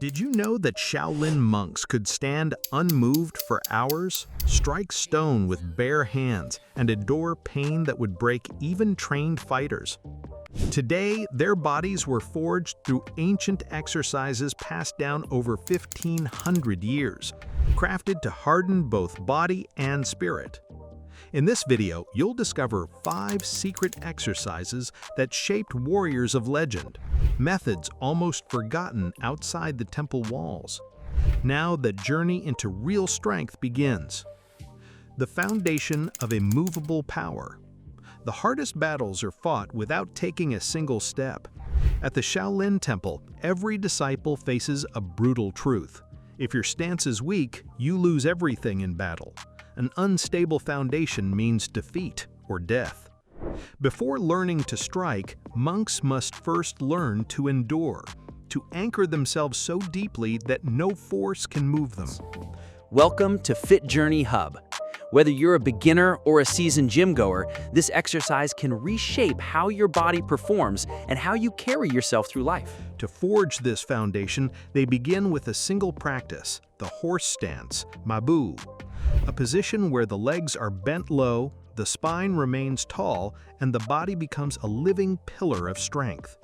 Did you know that Shaolin monks could stand unmoved for hours, strike stone with bare hands, and endure pain that would break even trained fighters? Today, their bodies were forged through ancient exercises passed down over 1,500 years, crafted to harden both body and spirit. In this video, you'll discover 5 secret exercises that shaped warriors of legend, methods almost forgotten outside the temple walls. Now the journey into real strength begins. The foundation of immovable power. The hardest battles are fought without taking a single step. At the Shaolin Temple, every disciple faces a brutal truth. If your stance is weak, you lose everything in battle. An unstable foundation means defeat or death. Before learning to strike, monks must first learn to endure, to anchor themselves so deeply that no force can move them. Welcome to Fit Journey Hub. Whether you're a beginner or a seasoned gym goer, this exercise can reshape how your body performs and how you carry yourself through life. To forge this foundation, they begin with a single practice, the horse stance, mabu, a position where the legs are bent low, the spine remains tall, and the body becomes a living pillar of strength.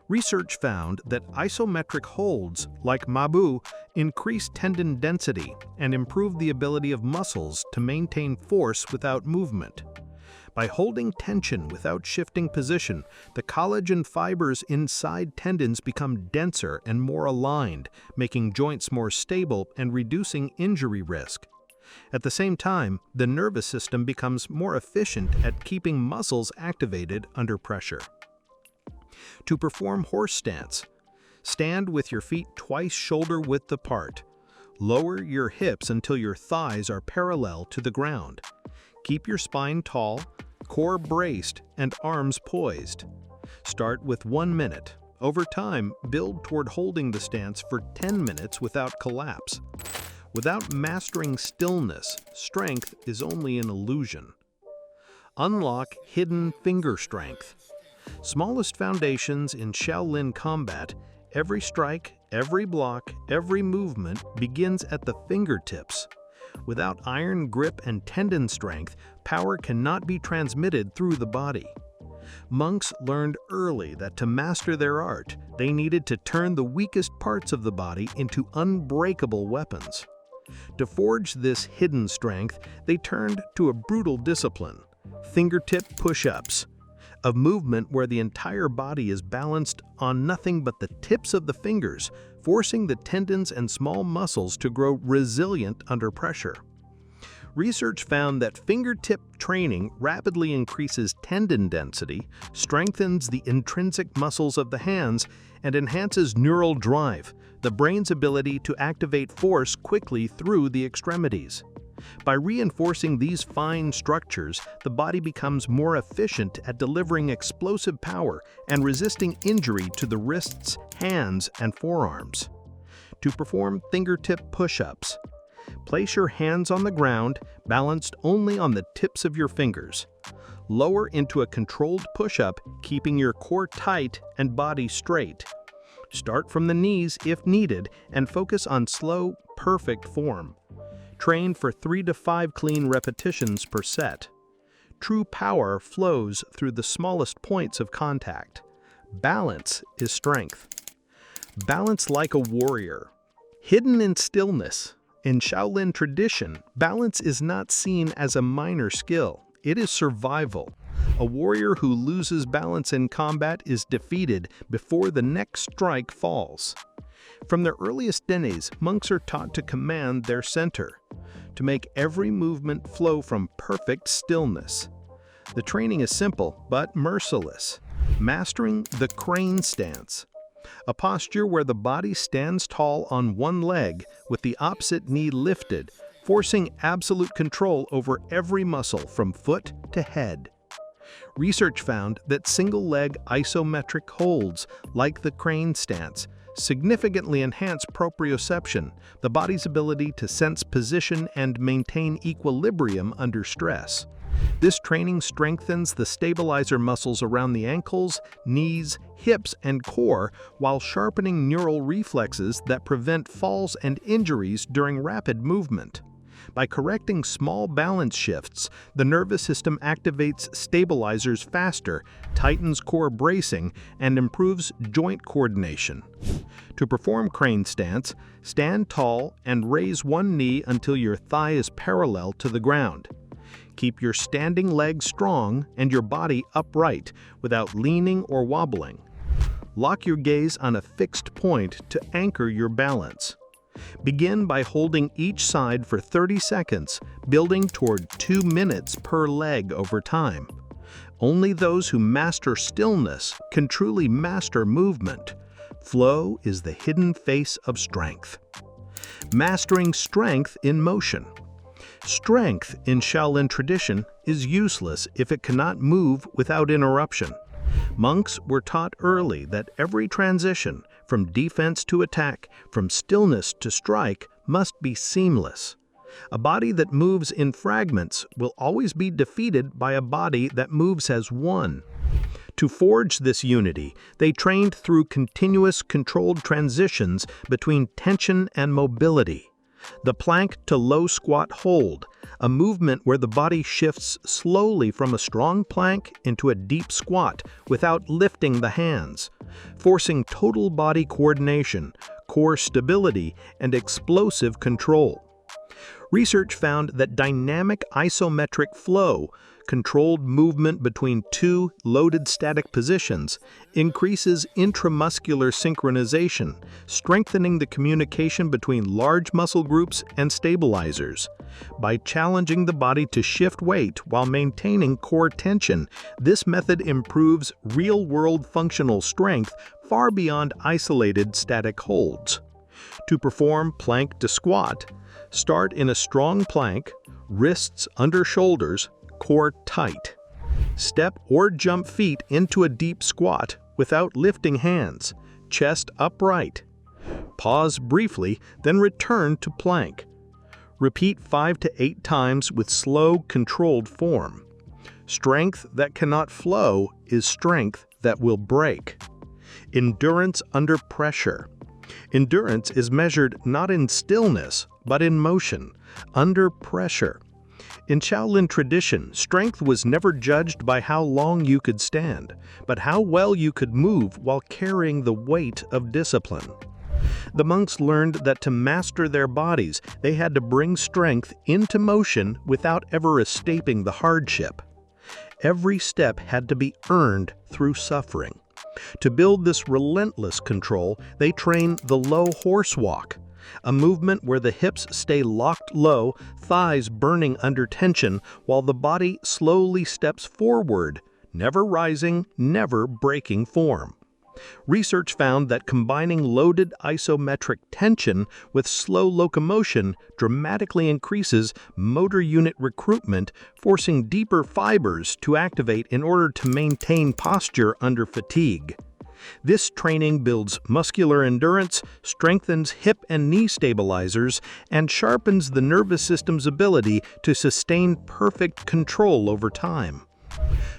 Research found that isometric holds, like mabu, increase tendon density and improve the ability of muscles to maintain force without movement. By holding tension without shifting position, the collagen fibers inside tendons become denser and more aligned, making joints more stable and reducing injury risk. At the same time, the nervous system becomes more efficient at keeping muscles activated under pressure. To perform horse stance, stand with your feet twice shoulder width apart. Lower your hips until your thighs are parallel to the ground. Keep your spine tall, core braced, and arms poised. Start with 1 minute. Over time, build toward holding the stance for 10 minutes without collapse. Without mastering stillness, strength is only an illusion. Unlock hidden finger strength. Smallest foundations in Shaolin combat, every strike, every block, every movement begins at the fingertips. Without iron grip and tendon strength, power cannot be transmitted through the body. Monks learned early that to master their art, they needed to turn the weakest parts of the body into unbreakable weapons. To forge this hidden strength, they turned to a brutal discipline, fingertip push-ups, a movement where the entire body is balanced on nothing but the tips of the fingers, forcing the tendons and small muscles to grow resilient under pressure. Research found that fingertip training rapidly increases tendon density, strengthens the intrinsic muscles of the hands, and enhances neural drive, the brain's ability to activate force quickly through the extremities. By reinforcing these fine structures, the body becomes more efficient at delivering explosive power and resisting injury to the wrists, hands, and forearms. To perform fingertip push-ups, place your hands on the ground, balanced only on the tips of your fingers. Lower into a controlled push-up, keeping your core tight and body straight. Start from the knees if needed and focus on slow, perfect form. Train for 3 to 5 clean repetitions per set. True power flows through the smallest points of contact. Balance is strength. Balance like a warrior. Hidden in stillness. In Shaolin tradition, balance is not seen as a minor skill. It is survival. A warrior who loses balance in combat is defeated before the next strike falls. From their earliest days, monks are taught to command their center, to make every movement flow from perfect stillness. The training is simple but merciless. Mastering the crane stance, a posture where the body stands tall on one leg with the opposite knee lifted, forcing absolute control over every muscle from foot to head. Research found that single-leg isometric holds, like the crane stance, significantly enhance proprioception, the body's ability to sense position and maintain equilibrium under stress. This training strengthens the stabilizer muscles around the ankles, knees, hips, and core while sharpening neural reflexes that prevent falls and injuries during rapid movement. By correcting small balance shifts, the nervous system activates stabilizers faster, tightens core bracing, and improves joint coordination. To perform crane stance, stand tall and raise one knee until your thigh is parallel to the ground. Keep your standing legs strong and your body upright without leaning or wobbling. Lock your gaze on a fixed point to anchor your balance. Begin by holding each side for 30 seconds, building toward 2 minutes per leg over time. Only those who master stillness can truly master movement. Flow is the hidden face of strength. Mastering strength in motion. Strength in Shaolin tradition is useless if it cannot move without interruption. Monks were taught early that every transition, from defense to attack, from stillness to strike, must be seamless. A body that moves in fragments will always be defeated by a body that moves as one. To forge this unity, they trained through continuous controlled transitions between tension and mobility. The plank to low squat hold, a movement where the body shifts slowly from a strong plank into a deep squat without lifting the hands, forcing total body coordination, core stability, and explosive control. Research found that dynamic isometric flow, controlled movement between two loaded static positions, increases intramuscular synchronization, strengthening the communication between large muscle groups and stabilizers. By challenging the body to shift weight while maintaining core tension, this method improves real-world functional strength far beyond isolated static holds. To perform plank to squat, start in a strong plank, wrists under shoulders, core tight. Step or jump feet into a deep squat without lifting hands, chest upright. Pause briefly, then return to plank. Repeat 5 to 8 times with slow, controlled form. Strength that cannot flow is strength that will break. Endurance under pressure. Endurance is measured not in stillness, but in motion, under pressure. In Shaolin tradition, strength was never judged by how long you could stand, but how well you could move while carrying the weight of discipline. The monks learned that to master their bodies, they had to bring strength into motion without ever escaping the hardship. Every step had to be earned through suffering. To build this relentless control, they train the low horse walk, a movement where the hips stay locked low, thighs burning under tension, while the body slowly steps forward, never rising, never breaking form. Research found that combining loaded isometric tension with slow locomotion dramatically increases motor unit recruitment, forcing deeper fibers to activate in order to maintain posture under fatigue. This training builds muscular endurance, strengthens hip and knee stabilizers, and sharpens the nervous system's ability to sustain perfect control over time.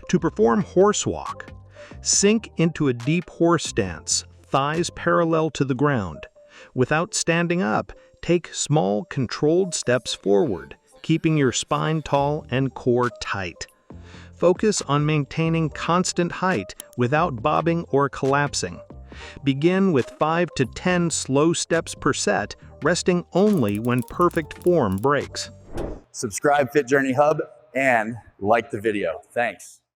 To perform horse walk, sink into a deep horse stance, thighs parallel to the ground. Without standing up, take small, controlled steps forward, keeping your spine tall and core tight. Focus on maintaining constant height without bobbing or collapsing. Begin with 5 to 10 slow steps per set, resting only when perfect form breaks. Subscribe Fit Journey Hub and like the video. Thanks.